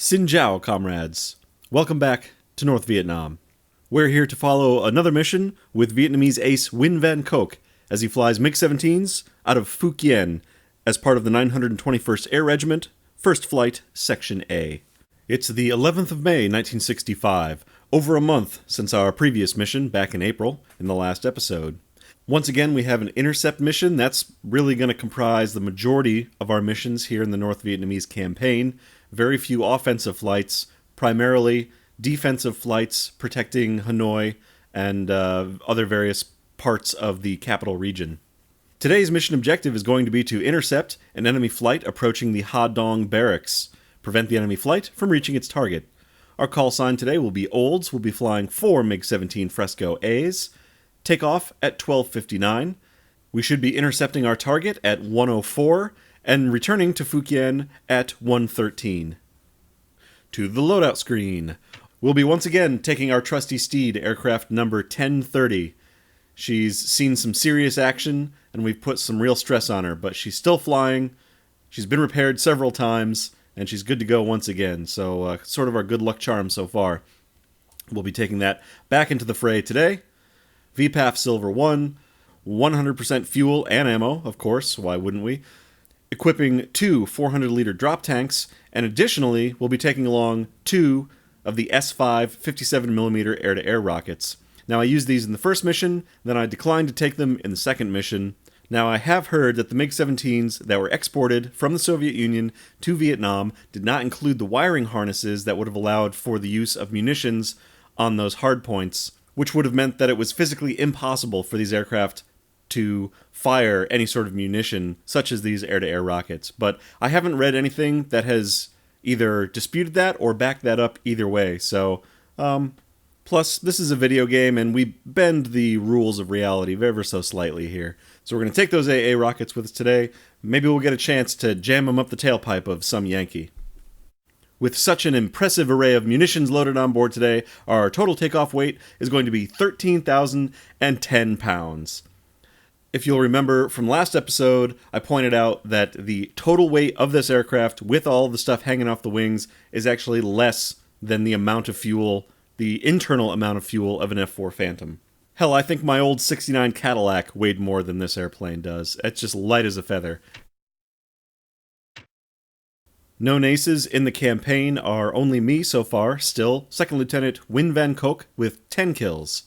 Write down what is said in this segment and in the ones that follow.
Xin Jiao, comrades. Welcome back to North Vietnam. We're here to follow another mission with Vietnamese ace Nguyen Van Coke as he flies MiG-17s out of Phu Quien as part of the 921st Air Regiment, First Flight, Section A. It's the 11th of May, 1965, over a month since our previous mission back in April in the last episode. Once again, we have an intercept mission that's really going to comprise the majority of our missions here in the North Vietnamese campaign. Very few offensive flights, primarily defensive flights protecting Hanoi and other various parts of the capital region. Today's mission objective is going to be to intercept an enemy flight approaching the Ha Dong barracks, prevent the enemy flight from reaching its target. Our call sign today will be Olds. We'll be flying 4 MiG-17 Fresco A's. Take off at 12:59. We should be intercepting our target at 1:04 and returning to Phu Quien at 1:13. To the loadout screen. We'll be once again taking our trusty steed, aircraft number 1030. She's seen some serious action, and we've put some real stress on her, but she's still flying. She's been repaired several times, and she's good to go once again, so sort of our good luck charm so far. We'll be taking that back into the fray today. VPAF Silver 1, 100% fuel and ammo, of course, why wouldn't we? Equipping 2 400-liter drop tanks, and additionally, we'll be taking along 2 of the S5 57mm air-to-air rockets. Now, I used these in the first mission, then I declined to take them in the second mission. Now, I have heard that the MiG-17s that were exported from the Soviet Union to Vietnam did not include the wiring harnesses that would have allowed for the use of munitions on those hardpoints, which would have meant that it was physically impossible for these aircraft to fire any sort of munition, such as these air-to-air rockets. But I haven't read anything that has either disputed that or backed that up either way. So, plus, this is a video game, and we bend the rules of reality ever so slightly here. So we're going to take those AA rockets with us today. Maybe we'll get a chance to jam them up the tailpipe of some Yankee. With such an impressive array of munitions loaded on board today, our total takeoff weight is going to be 13,010 pounds. If you'll remember from last episode, I pointed out that the total weight of this aircraft, with all the stuff hanging off the wings, is actually less than the amount of fuel, the internal amount of fuel of an F-4 Phantom. Hell, I think my old 69 Cadillac weighed more than this airplane does. It's just light as a feather. Known aces in the campaign are only me so far, still, Second Lieutenant Nguyen Van Coke with 10 kills.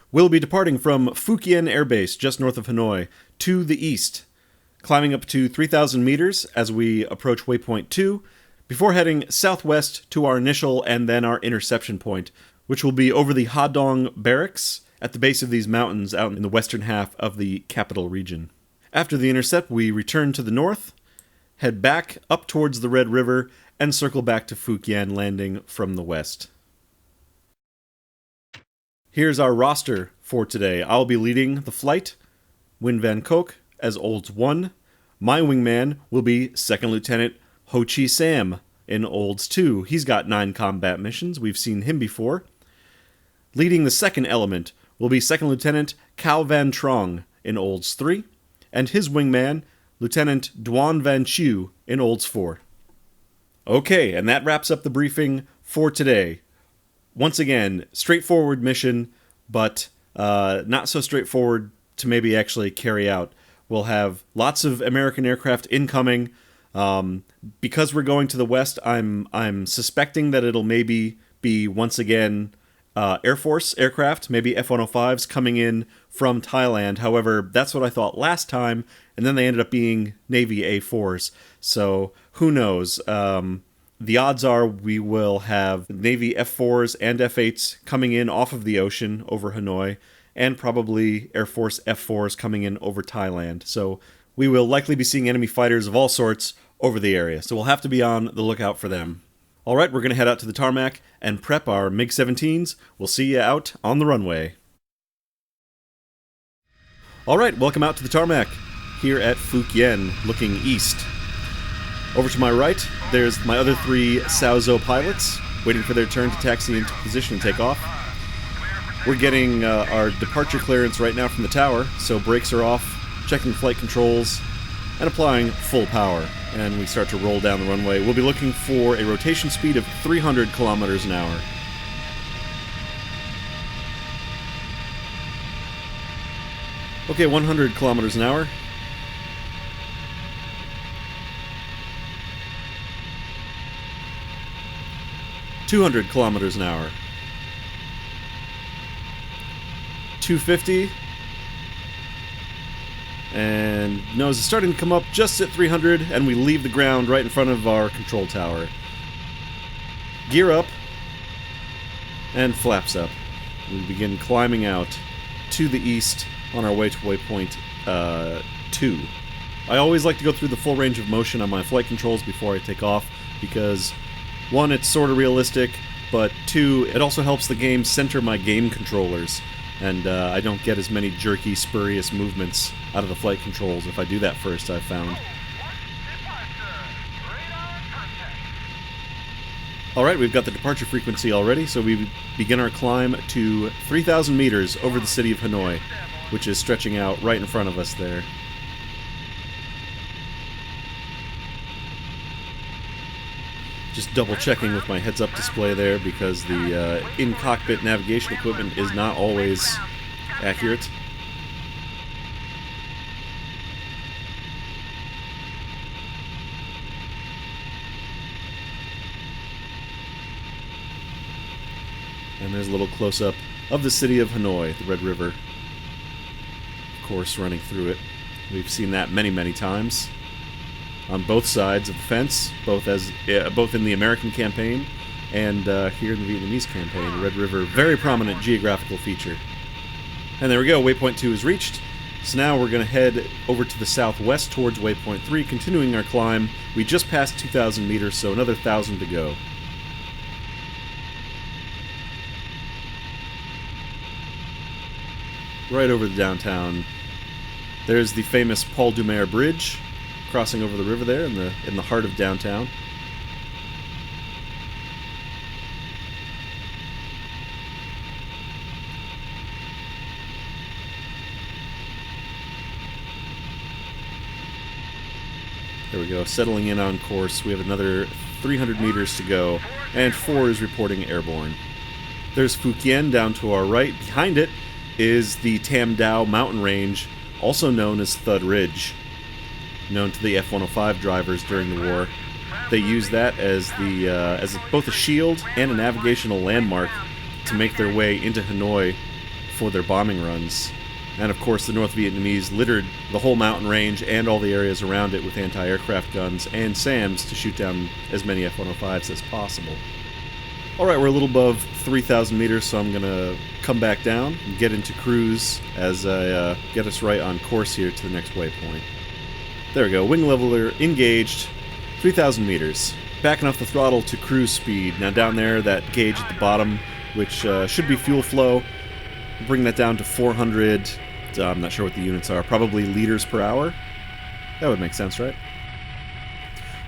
We'll be departing from Phu Quien Air Base, just north of Hanoi, to the east, climbing up to 3,000 meters as we approach waypoint 2, before heading southwest to our initial and then our interception point, which will be over the Ha Dong barracks at the base of these mountains out in the western half of the capital region. After the intercept, we return to the north, head back up towards the Red River, and circle back to Phu Quien, landing from the west. Here's our roster for today. I'll be leading the flight, Nguyen Van Coke as Olds 1. My wingman will be Second Lieutenant Ho Chi Sam in Olds 2. He's got 9 combat missions. We've seen him before. Leading the second element will be Second Lieutenant Cao Van Trong in Olds 3, and his wingman, Lieutenant Duan Van Chiu in Olds 4. Okay, and that wraps up the briefing for today. Once again, straightforward mission, but not so straightforward to maybe actually carry out. We'll have lots of American aircraft incoming. Because we're going to the west, I'm suspecting that it'll maybe be once again Air Force aircraft, maybe F-105s coming in from Thailand. However, that's what I thought last time, and then they ended up being Navy A4s. So who knows? The odds are we will have Navy F4s and F8s coming in off of the ocean over Hanoi, and probably Air Force F4s coming in over Thailand. So we will likely be seeing enemy fighters of all sorts over the area. So we'll have to be on the lookout for them. All right, we're going to head out to the tarmac and prep our MiG-17s. We'll see you out on the runway. All right, welcome out to the tarmac here at Phu Quien, looking east. Over to my right, there's my other 3 Saozo pilots, waiting for their turn to taxi into position and take off. We're getting our departure clearance right now from the tower, so brakes are off, checking flight controls, and applying full power. and we start to roll down the runway. We'll be looking for a rotation speed of 300 kilometers an hour. Okay, 100 kilometers an hour. 200 kilometers an hour. 250. And nose is starting to come up just at 300, and we leave the ground right in front of our control tower. Gear up, and flaps up. We begin climbing out to the east on our way to waypoint 2. I always like to go through the full range of motion on my flight controls before I take off, because 1, it's sort of realistic, but 2, it also helps the game center my game controllers, and I don't get as many jerky, spurious movements out of the flight controls if I do that first, I've found. Alright, we've got the departure frequency already, so we begin our climb to 3,000 meters over the city of Hanoi, which is stretching out right in front of us there. Just double checking with my heads-up display there, because the in-cockpit navigation equipment is not always accurate. And there's a little close-up of the city of Hanoi, the Red River, of course, running through it. We've seen that many, many times on both sides of the fence, both in the American campaign and here in the Vietnamese campaign. The Red River, very prominent geographical feature. And there we go, waypoint 2 is reached. So now we're going to head over to the southwest towards waypoint 3, continuing our climb. We just passed 2,000 meters, so another 1,000 to go. Right over the downtown, there's the famous Paul Doumer Bridge, crossing over the river there in the heart of downtown. There we go, settling in on course. We have another 300 meters to go, and 4 is reporting airborne. There's Phu Quien down to our right. Behind it is the Tam Dao mountain range, also known as Thud Ridge, known to the F-105 drivers during the war. They use that as both a shield and a navigational landmark to make their way into Hanoi for their bombing runs. And of course, the North Vietnamese littered the whole mountain range and all the areas around it with anti-aircraft guns and SAMs to shoot down as many F-105s as possible. Alright, we're a little above 3,000 meters, so I'm going to come back down and get into cruise as I get us right on course here to the next waypoint. There we go, wing leveler engaged, 3,000 meters. Backing off the throttle to cruise speed. Now down there, that gauge at the bottom, which should be fuel flow, bring that down to 400, I'm not sure what the units are, probably liters per hour? That would make sense, right?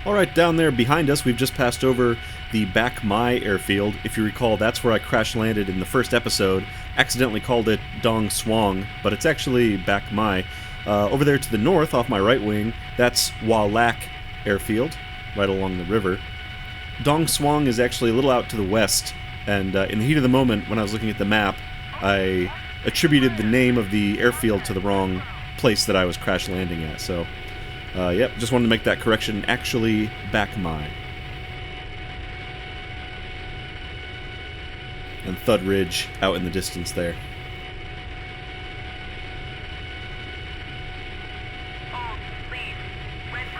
Alright, down there behind us, we've just passed over the Bac Mai airfield. If you recall, that's where I crash landed in the first episode. Accidentally called it Dong Suong, but it's actually Bac Mai. Over there to the north, off my right wing, that's Hoa Lac airfield, right along the river. Dong Suong is actually a little out to the west, and in the heat of the moment, when I was looking at the map, I attributed the name of the airfield to the wrong place that I was crash landing at. So, yep, just wanted to make that correction. Actually, Bac Mai. And Thud Ridge out in the distance there.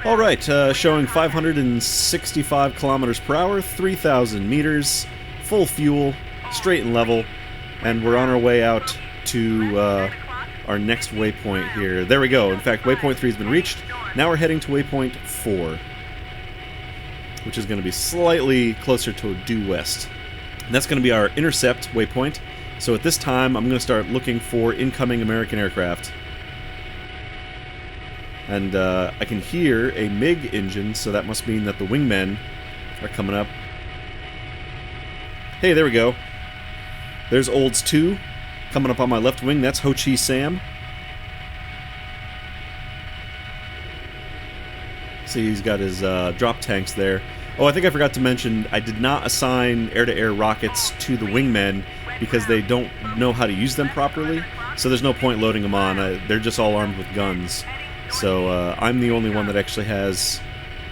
Alright, showing 565 kilometers per hour, 3,000 meters, full fuel, straight and level, and we're on our way out to our next waypoint here. There we go. In fact, waypoint 3 has been reached. Now we're heading to waypoint 4, which is going to be slightly closer to due west. And that's going to be our intercept waypoint. So at this time, I'm going to start looking for incoming American aircraft. And I can hear a MiG engine, so that must mean that the wingmen are coming up. Hey, there we go. There's Olds 2 coming up on my left wing. That's Ho Chi Sam. See, he's got his drop tanks there. Oh, I think I forgot to mention, I did not assign air-to-air rockets to the wingmen because they don't know how to use them properly, so there's no point loading them on. They're just all armed with guns. So I'm the only one that actually has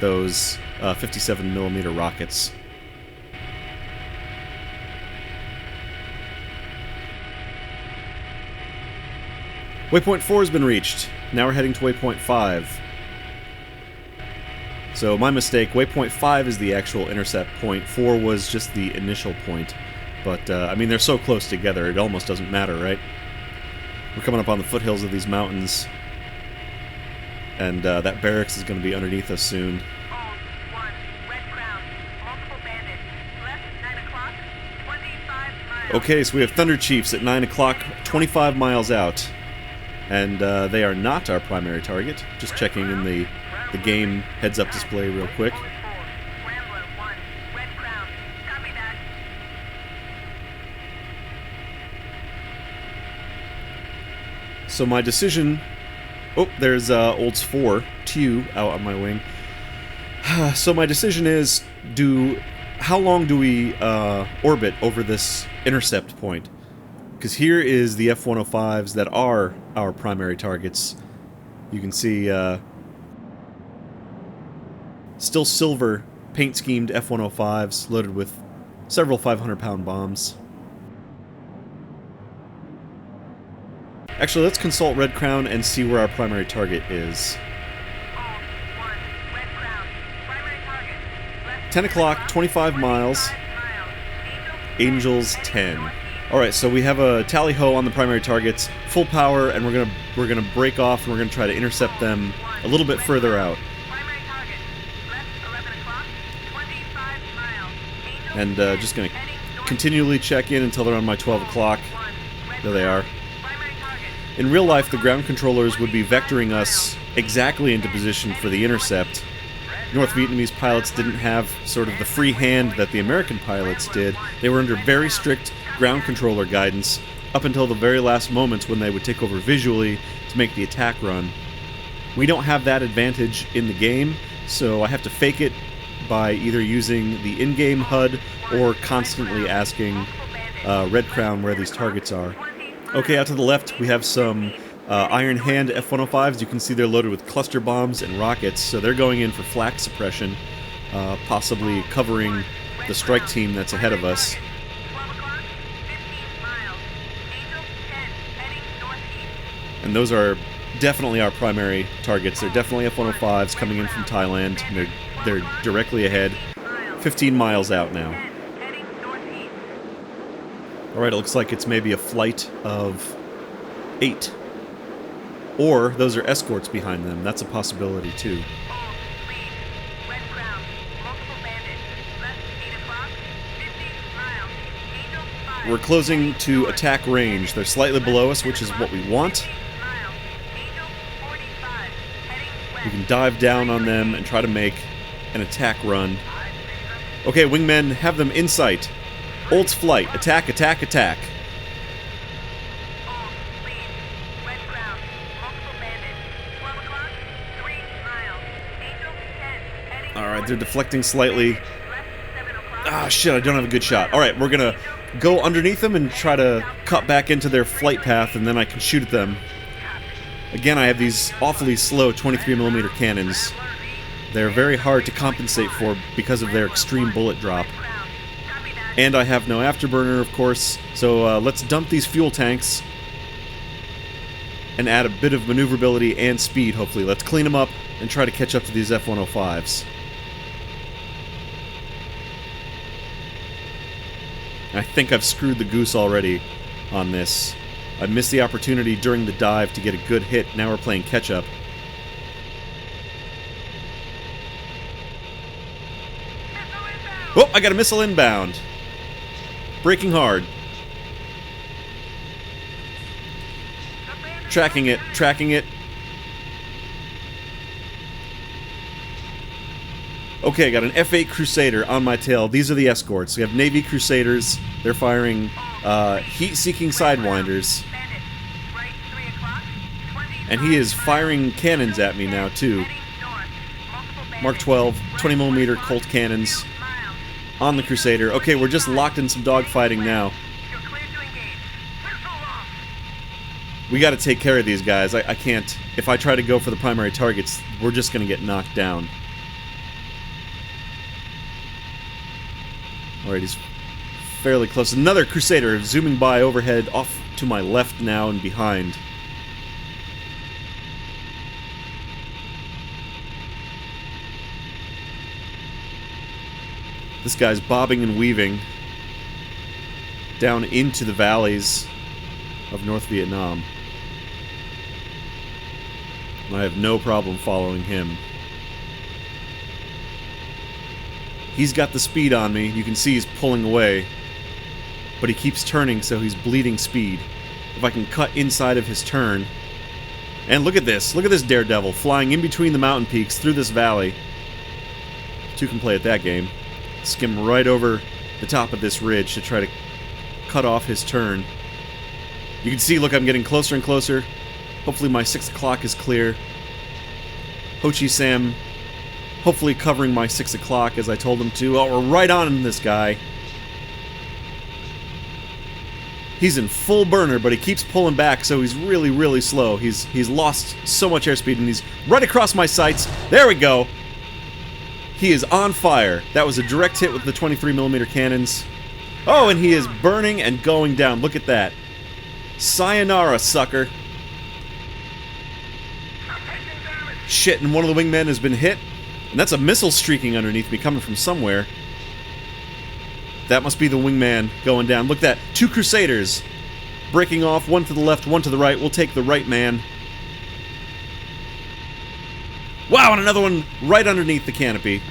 those 57mm rockets. Waypoint 4 has been reached. Now we're heading to waypoint 5. So my mistake, waypoint 5 is the actual intercept point, 4 was just the initial point. But, I mean, they're so close together, it almost doesn't matter, right? We're coming up on the foothills of these mountains. And that barracks is going to be underneath us soon. Okay, so we have Thunder Chiefs at 9 o'clock, 25 miles out. And they are not our primary target. Just checking in the game heads-up display real quick. So my decision... Oh, there's Olds 4, Tew, out on my wing. So my decision is, how long do we orbit over this intercept point? Because here is the F-105s that are our primary targets. You can see still silver paint-schemed F-105s loaded with several 500-pound bombs. Actually, let's consult Red Crown and see where our primary target is. 10 o'clock, 25 miles. Angels 10. Alright, so we have a tally-ho on the primary targets, full power, and we're gonna break off and we're gonna try to intercept them a little bit further out. And just gonna continually check in until they're on my 12 o'clock. There they are. In real life, the ground controllers would be vectoring us exactly into position for the intercept. North Vietnamese pilots didn't have sort of the free hand that the American pilots did. They were under very strict ground controller guidance up until the very last moments when they would take over visually to make the attack run. We don't have that advantage in the game, so I have to fake it by either using the in-game HUD or constantly asking Red Crown where these targets are. Okay, out to the left we have some Iron Hand F-105s. You can see they're loaded with cluster bombs and rockets, so they're going in for flak suppression, possibly covering the strike team that's ahead of us. And those are definitely our primary targets. They're definitely F-105s coming in from Thailand. And they're directly ahead, 15 miles out now. Alright, it looks like it's maybe a flight of 8. Or those are escorts behind them. That's a possibility too. We're closing to attack range. They're slightly below us, which is what we want. We can dive down on them and try to make an attack run. Okay, wingmen, have them in sight. Olds flight. Attack, attack, attack. Alright, they're deflecting slightly. Ah, shit, I don't have a good shot. Alright, we're gonna go underneath them and try to cut back into their flight path, and then I can shoot at them. Again, I have these awfully slow 23mm cannons. They're very hard to compensate for because of their extreme bullet drop. And I have no afterburner, of course, so let's dump these fuel tanks and add a bit of maneuverability and speed, hopefully. Let's clean them up and try to catch up to these F-105s. I think I've screwed the goose already on this. I missed the opportunity during the dive to get a good hit. Now we're playing catch-up. Oh, I got a missile inbound. Braking hard. Tracking it, tracking it. Okay, I got an F-8 Crusader on my tail. These are the escorts. We have Navy Crusaders. They're firing heat-seeking Sidewinders. And he is firing cannons at me now, too. Mark 12, 20mm Colt cannons on the Crusader. Okay, we're just locked in some dogfighting now. We gotta take care of these guys. I can't... If I try to go for the primary targets, we're just gonna get knocked down. Alright, he's fairly close. Another Crusader zooming by overhead, off to my left now and behind. This guy's bobbing and weaving down into the valleys of North Vietnam. And I have no problem following him. He's got the speed on me. You can see he's pulling away. But he keeps turning, so he's bleeding speed. If I can cut inside of his turn... And look at this. Look at this daredevil flying in between the mountain peaks through this valley. Two can play at that game. Skim right over the top of this ridge to try to cut off his turn. You can see, look, I'm getting closer and closer. Hopefully my 6 o'clock is clear. Ho Chi Sam hopefully covering my 6 o'clock as I told him to. Oh, we're right on this guy. He's in full burner, but he keeps pulling back, so he's really, really slow. He's lost so much airspeed, and he's right across my sights. There we go. He is on fire. That was a direct hit with the 23mm cannons. Oh, and he is burning and going down. Look at that. Sayonara, sucker. Shit, and one of the wingmen has been hit. And that's a missile streaking underneath me, coming from somewhere. That must be the wingman going down. Look at that. 2 Crusaders breaking off. One to the left, one to the right. We'll take the right man. Wow, and another one right underneath the canopy.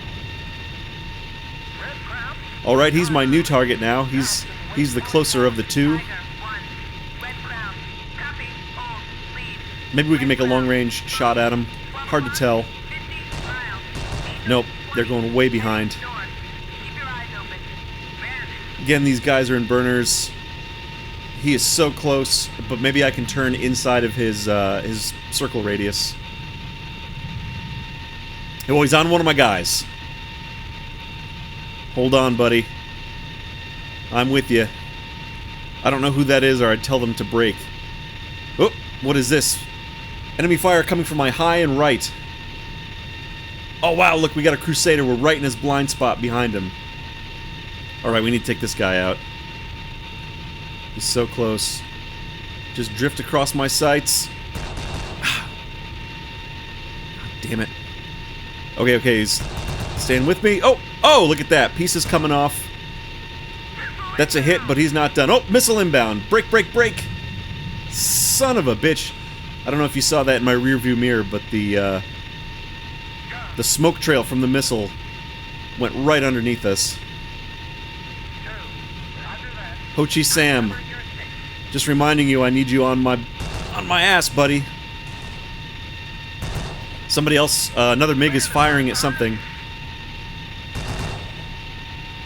Alright, he's my new target now. He's the closer of the two. Maybe we can make a long-range shot at him. Hard to tell. Nope, they're going way behind. Again, these guys are in burners. He is so close, but maybe I can turn inside of his circle radius. Oh, he's on one of my guys. Hold on, buddy. I'm with you. I don't know who that is, or I'd tell them to break. Oh, what is this? Enemy fire coming from my high and right. Oh, wow, look, we got a Crusader. We're right in his blind spot behind him. Alright, we need to take this guy out. He's so close. Just drift across my sights. God damn it. Okay, he's staying with me. Oh, look at that. Pieces coming off. That's a hit, but he's not done. Oh, missile inbound. Break, break, break. Son of a bitch. I don't know if you saw that in my rearview mirror, but the smoke trail from the missile went right underneath us. Ho Chi Sam. Just reminding you, I need you on my ass, buddy. Somebody else, another MiG is firing at something.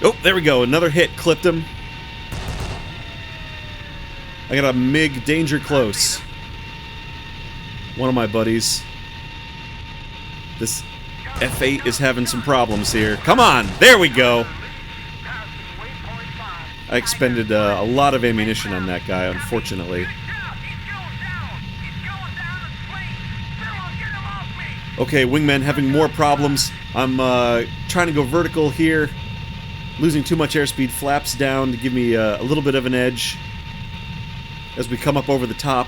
Oh, there we go. Another hit. Clipped him. I got a MiG danger close. One of my buddies. This F8 is having some problems here. Come on! There we go! I expended a lot of ammunition on that guy, unfortunately. Okay, wingmen having more problems. I'm trying to go vertical here. Losing too much airspeed. Flaps down to give me a little bit of an edge as we come up over the top.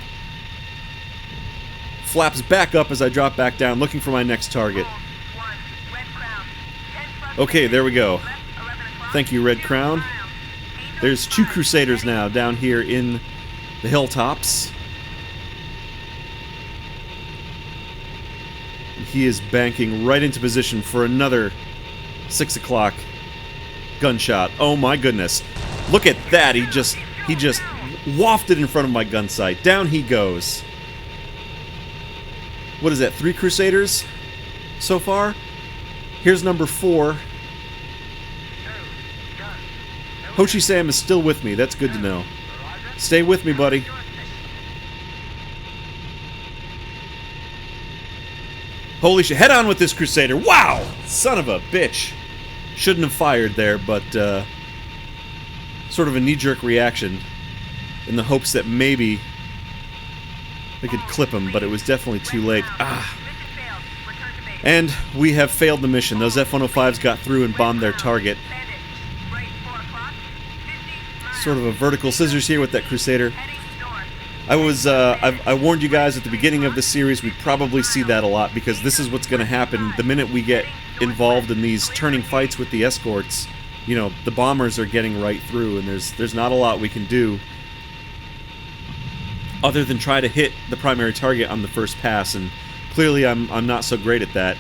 Flaps back up as I drop back down, looking for my next target. Okay, there we go. Thank you, Red Crown. There's 2 Crusaders now down here in the hilltops. He is banking right into position for another 6 o'clock gunshot. Oh my goodness. Look at that. He just wafted in front of my gun sight. Down he goes. What is that? 3 Crusaders so far? Here's number 4. Ho Chi Sam is still with me. That's good to know. Stay with me, buddy. Holy shit. Head on with this Crusader. Wow! Son of a bitch. Shouldn't have fired there, but sort of a knee-jerk reaction in the hopes that maybe they could clip him, but it was definitely too late. Ah. And we have failed the mission. Those F-105s got through and bombed their target. Sort of a vertical scissors here with that Crusader. I warned you guys at the beginning of the series we'd probably see that a lot, because this is what's going to happen the minute we get involved in these turning fights with the escorts. You know, the bombers are getting right through, and there's not a lot we can do other than try to hit the primary target on the first pass, and clearly I'm not so great at that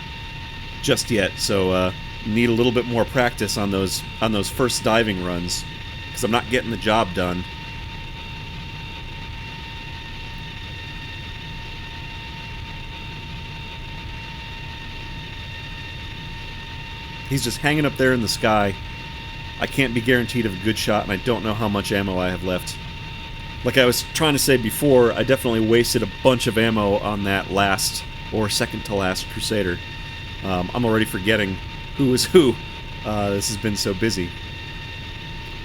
just yet, so need a little bit more practice on those first diving runs, because I'm not getting the job done. He's just hanging up there in the sky. I can't be guaranteed of a good shot, and I don't know how much ammo I have left. Like I was trying to say before, I definitely wasted a bunch of ammo on that last, or second to last, Crusader. I'm already forgetting who is who. This has been so busy.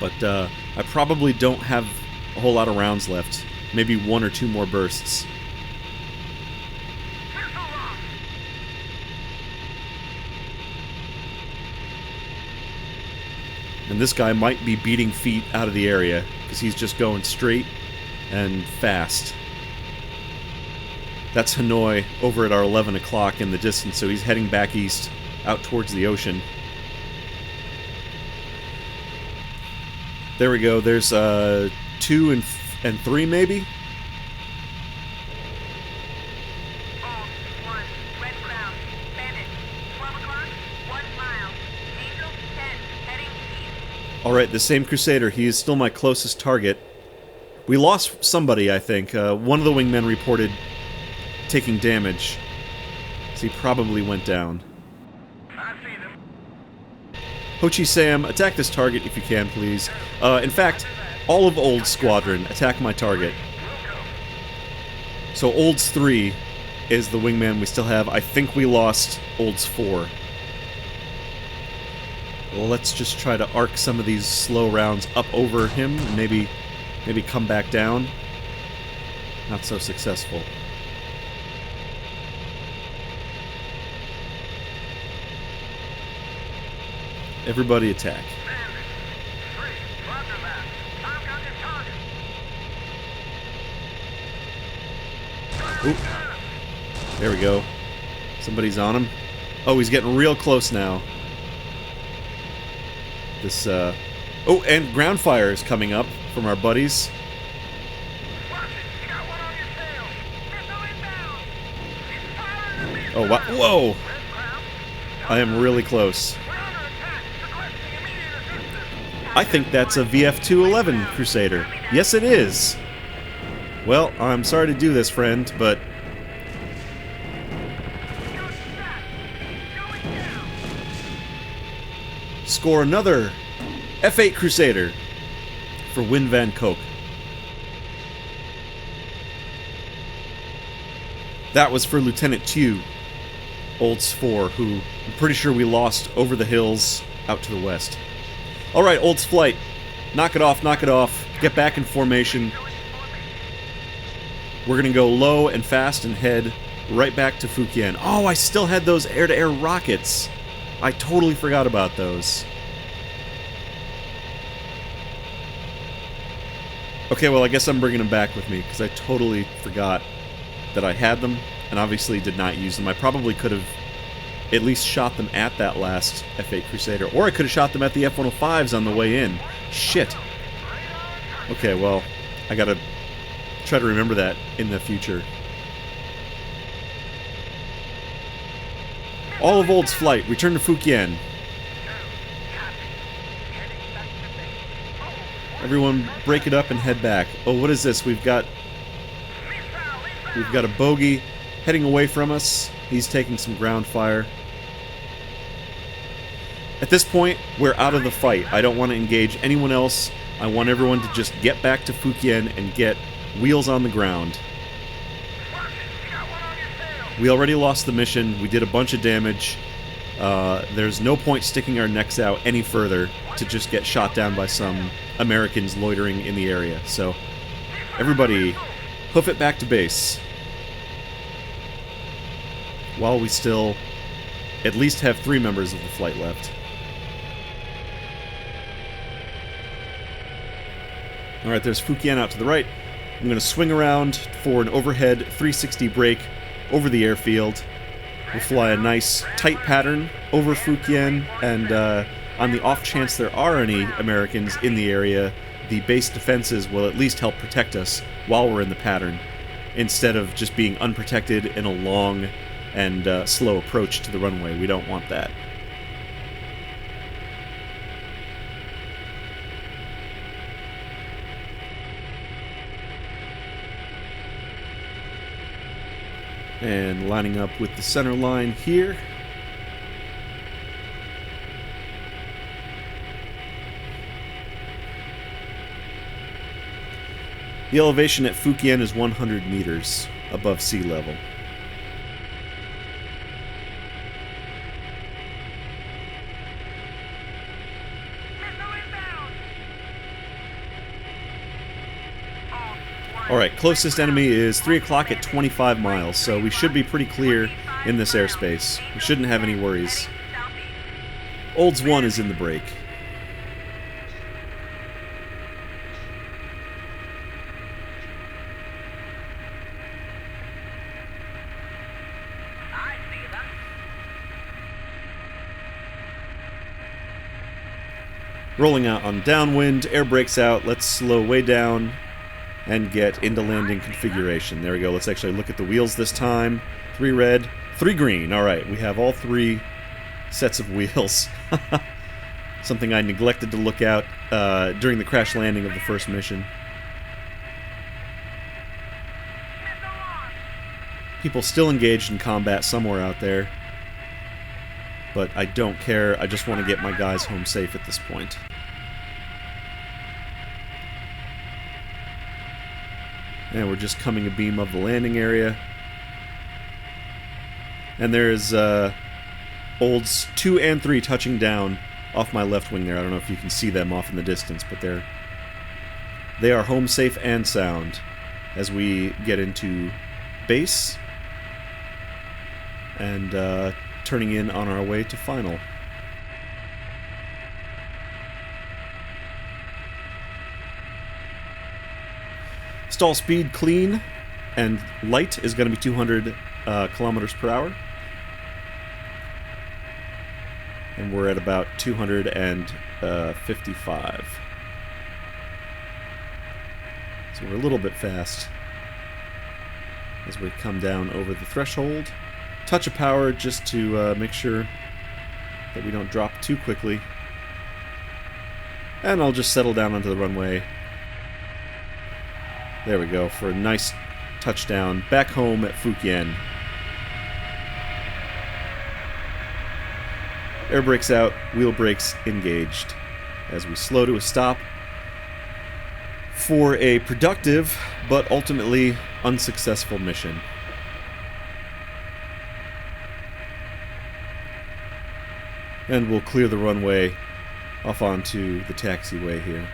But I probably don't have a whole lot of rounds left. Maybe one or two more bursts. And this guy might be beating feet out of the area, because he's just going straight and fast. That's Hanoi over at our 11 o'clock in the distance, so he's heading back east, out towards the ocean. There we go, there's 2 and 3 maybe? Alright, the same Crusader, he is still my closest target. We lost somebody, I think. One of the wingmen reported taking damage, so he probably went down. I see them. Ho Chi Sam, attack this target if you can, please. In fact, all of Old's squadron, attack my target. So Old's 3 is the wingman we still have. I think we lost Old's 4. Well, let's just try to arc some of these slow rounds up over him, and maybe come back down. Not so successful. Everybody attack. Oop. There we go. Somebody's on him. Oh, he's getting real close now. This, oh, and ground fire is coming up from our buddies. Oh, wow. Whoa! I am really close. I think that's a VF211 Crusader. Yes, it is. Well, I'm sorry to do this, friend, but... score another F8 Crusader for Win Van Koch. That was for Lieutenant Tew, Old's 4, who I'm pretty sure we lost over the hills out to the west. Alright, Old's flight. Knock it off, knock it off. Get back in formation. We're gonna go low and fast and head right back to Fukien. Oh, I still had those air-to-air rockets. I totally forgot about those. Okay, well, I guess I'm bringing them back with me, because I totally forgot that I had them, and obviously did not use them. I probably could have at least shot them at that last F8 Crusader, or I could have shot them at the F-105s on the way in. Shit. Okay, well, I gotta try to remember that in the future. All of Old's flight, return to Fukien. Everyone break it up and head back. Oh, what is this? We've got a bogey heading away from us. He's taking some ground fire. At this point, we're out of the fight. I don't want to engage anyone else. I want everyone to just get back to Fukien and get wheels on the ground. We already lost the mission. We did a bunch of damage. There's no point sticking our necks out any further to just get shot down by some Americans loitering in the area. So, everybody, hoof it back to base. While we still at least have 3 members of the flight left. Alright, there's Fujian out to the right. I'm going to swing around for an overhead 360 brake over the airfield. We'll fly a nice, tight pattern over Fujian, and on the off chance there are any Americans in the area, the base defenses will at least help protect us while we're in the pattern, instead of just being unprotected in a long and slow approach to the runway. We don't want that. And lining up with the center line here. The elevation at Fujian is 100 meters above sea level. Alright, closest enemy is 3 o'clock at 25 miles, so we should be pretty clear in this airspace. We shouldn't have any worries. Olds 1 is in the break. Rolling out on downwind, air brakes out, let's slow way down and get into landing configuration. There we go. Let's actually look at the wheels this time. 3 red, 3 green. Alright, we have all 3 sets of wheels. Something I neglected to look at during the crash landing of the first mission. People still engaged in combat somewhere out there. But I don't care. I just want to get my guys home safe at this point. And we're just coming abeam of the landing area. And there's Olds 2 and 3 touching down off my left wing there. I don't know if you can see them off in the distance, but they are home safe and sound as we get into base and turning in on our way to final. Stall speed clean and light is going to be 200 kilometers per hour. And we're at about 255. So we're a little bit fast as we come down over the threshold. Touch of power just to make sure that we don't drop too quickly. And I'll just settle down onto the runway. There we go, for a nice touchdown back home at Fujian. Air brakes out, wheel brakes engaged as we slow to a stop for a productive but ultimately unsuccessful mission. And we'll clear the runway off onto the taxiway here.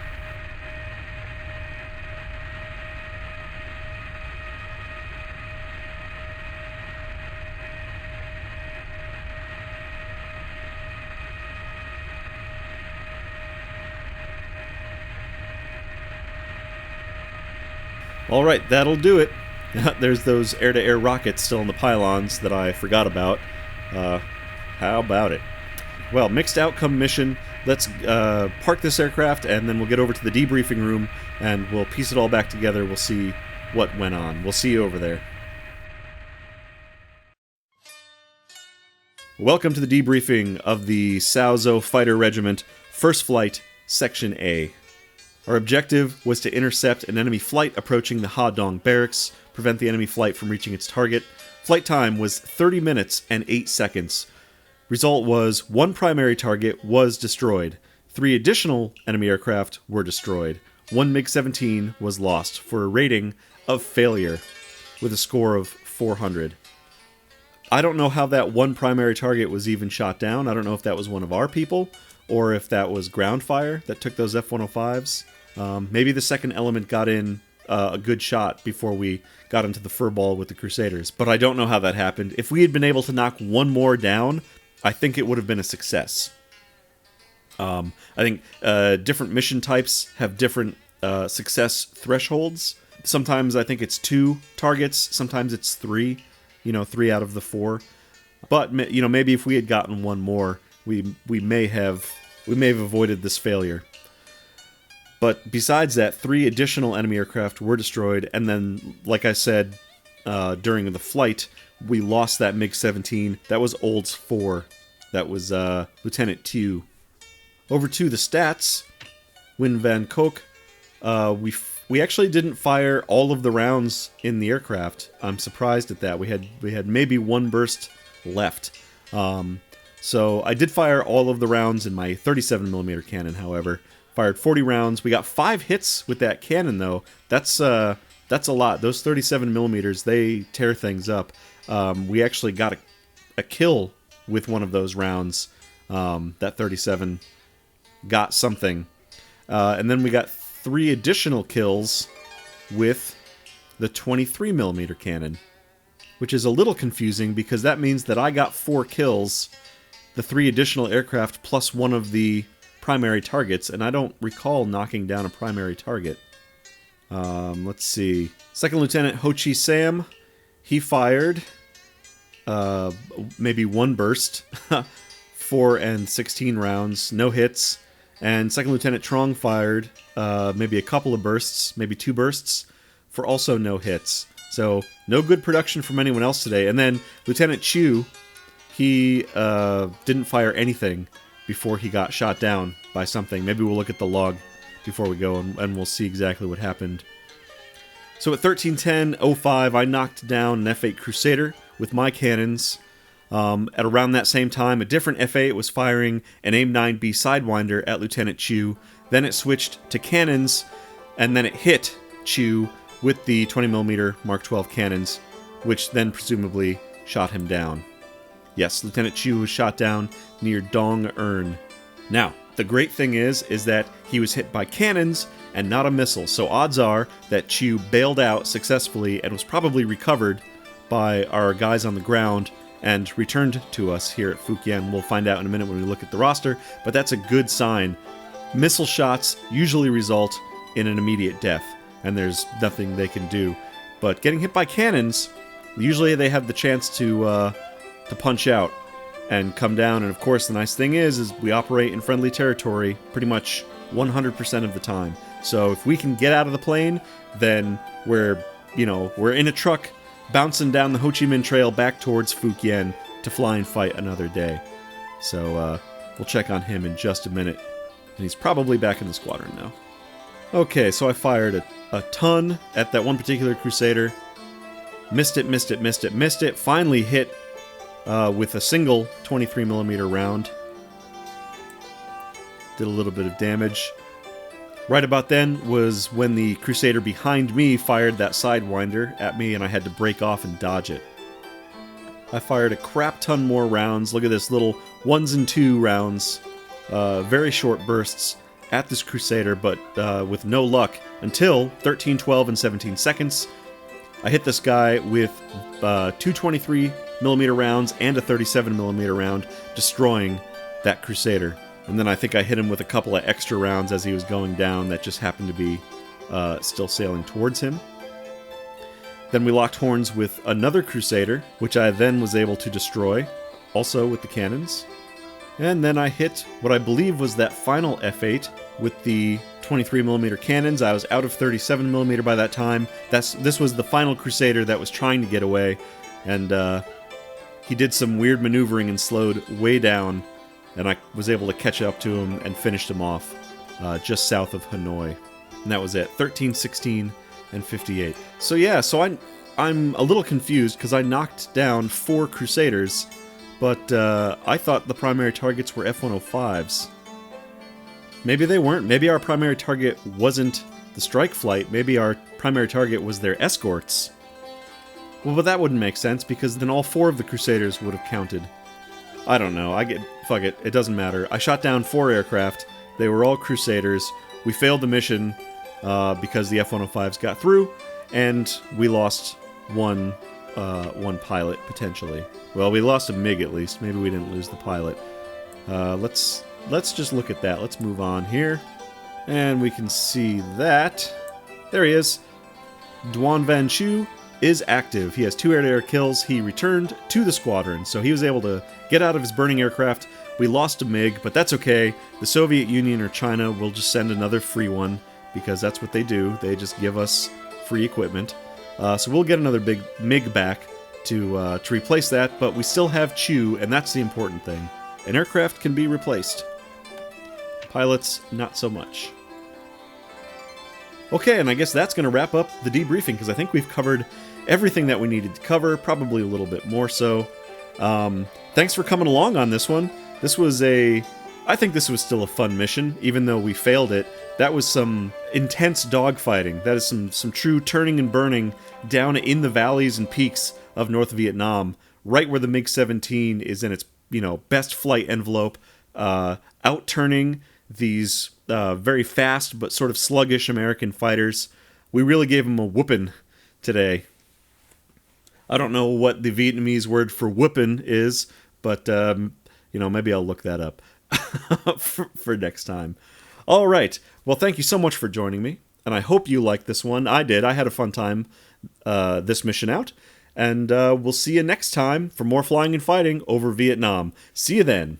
Alright, that'll do it. There's those air-to-air rockets still in the pylons that I forgot about. How about it? Well, mixed outcome mission. Let's park this aircraft and then we'll get over to the debriefing room and we'll piece it all back together. We'll see what went on. We'll see you over there. Welcome to the debriefing of the Saozo Fighter Regiment, First Flight, Section A. Our objective was to intercept an enemy flight approaching the Ha-Dong barracks, prevent the enemy flight from reaching its target. Flight time was 30 minutes and 8 seconds. Result was 1 primary target was destroyed. 3 additional enemy aircraft were destroyed. 1 MiG-17 was lost for a rating of failure with a score of 400. I don't know how that one primary target was even shot down. I don't know if that was one of our people, or if that was ground fire that took those F-105s. Maybe the second element got in a good shot before we got into the furball with the Crusaders, but I don't know how that happened. If we had been able to knock one more down, I think it would have been a success. I think different mission types have different success thresholds. Sometimes I think it's 2 targets, sometimes it's 3, 3 out of the 4. But, maybe if we had gotten one more, we may have avoided this failure. But besides that, 3 additional enemy aircraft were destroyed, and then, like I said, during the flight, we lost that MiG-17. That was Olds 4. That was Lieutenant 2. Over to the stats, Win Van Kook. We actually didn't fire all of the rounds in the aircraft. I'm surprised at that. We had maybe 1 burst left. So I did fire all of the rounds in my 37mm cannon, however. Fired 40 rounds. We got 5 hits with that cannon, though. That's a lot. Those 37mm, they tear things up. We actually got a kill with one of those rounds. That 37 got something. And then we got 3 additional kills with the 23mm cannon, which is a little confusing because that means that I got 4 kills, the 3 additional aircraft plus one of the primary targets, and I don't recall knocking down a primary target. Let's see. Second Lieutenant Ho Chi Sam, he fired maybe 1 burst, 4 and 16 rounds, no hits. And Second Lieutenant Trong fired maybe a couple of bursts, maybe 2 bursts, for also no hits. So no good production from anyone else today. And then Lieutenant Chu, he didn't fire anything before he got shot down by something. Maybe we'll look at the log before we go and we'll see exactly what happened. So at 13:10:05, I knocked down an F-8 Crusader with my cannons. At around that same time, a different F-8 was firing an AIM-9B Sidewinder at Lieutenant Chu. Then it switched to cannons, and then it hit Chu with the 20mm Mark 12 cannons, which then presumably shot him down. Yes, Lieutenant Chu was shot down near Dong Ern. Now, the great thing is that he was hit by cannons and not a missile, so odds are that Chu bailed out successfully and was probably recovered by our guys on the ground and returned to us here at Fukien. We'll find out in a minute when we look at the roster, but that's a good sign. Missile shots usually result in an immediate death, and there's nothing they can do. But getting hit by cannons, usually they have the chance to punch out and come down, and of course the nice thing is we operate in friendly territory pretty much 100% of the time. So if we can get out of the plane, then we're in a truck bouncing down the Ho Chi Minh Trail back towards Fukien to fly and fight another day. So we'll check on him in just a minute. And he's probably back in the squadron now. Okay, so I fired a ton at that one particular Crusader. Missed it. Finally hit with a single 23mm round. Did a little bit of damage. Right about then was when the Crusader behind me fired that Sidewinder at me, and I had to break off and dodge it. I fired a crap ton more rounds. Look at this, little 1s and 2 rounds. Very short bursts at this Crusader, but with no luck until 13, 12, and 17 seconds. I hit this guy with 2 23mm rounds and a 37mm round, destroying that Crusader. And then I think I hit him with a couple of extra rounds as he was going down that just happened to be still sailing towards him. Then we locked horns with another Crusader, which I then was able to destroy, also with the cannons. And then I hit what I believe was that final F-8 with the 23mm cannons. I was out of 37mm by that time. This was the final Crusader that was trying to get away, and he did some weird maneuvering and slowed way down, and I was able to catch up to him and finished him off just south of Hanoi. And that was at 13, 16, and 58. So yeah, I'm a little confused because I knocked down 4 Crusaders, but I thought the primary targets were F-105s. Maybe they weren't. Maybe our primary target wasn't the strike flight. Maybe our primary target was their escorts. Well, but that wouldn't make sense, because then all 4 of the Crusaders would have counted. I don't know. Fuck it. It doesn't matter. I shot down 4 aircraft. They were all Crusaders. We failed the mission because the F-105s got through, and we lost one pilot, potentially. Well, we lost a MiG at least. Maybe we didn't lose the pilot. Let's just look at that. Let's move on here. And we can see that. There he is. Duan Van Chu is active. He has 2 air-to-air kills. He returned to the squadron, so he was able to get out of his burning aircraft. We lost a MiG, but that's okay. The Soviet Union or China will just send another free one, because that's what they do. They just give us free equipment. So we'll get another big MiG back to replace that, but we still have Chu, and that's the important thing. An aircraft can be replaced. Pilots, not so much. Okay, and I guess that's going to wrap up the debriefing, because I think we've covered everything that we needed to cover, probably a little bit more so. Thanks for coming along on this one. I think this was still a fun mission, even though we failed it. That was some intense dogfighting. That is some true turning and burning down in the valleys and peaks of North Vietnam, right where the MiG-17 is in its, best flight envelope, out-turning these very fast but sort of sluggish American fighters. We really gave them a whooping today. I don't know what the Vietnamese word for whooping is, but, maybe I'll look that up for next time. All right. Well, thank you so much for joining me, and I hope you liked this one. I did. I had a fun time this mission out, and we'll see you next time for more flying and fighting over Vietnam. See you then.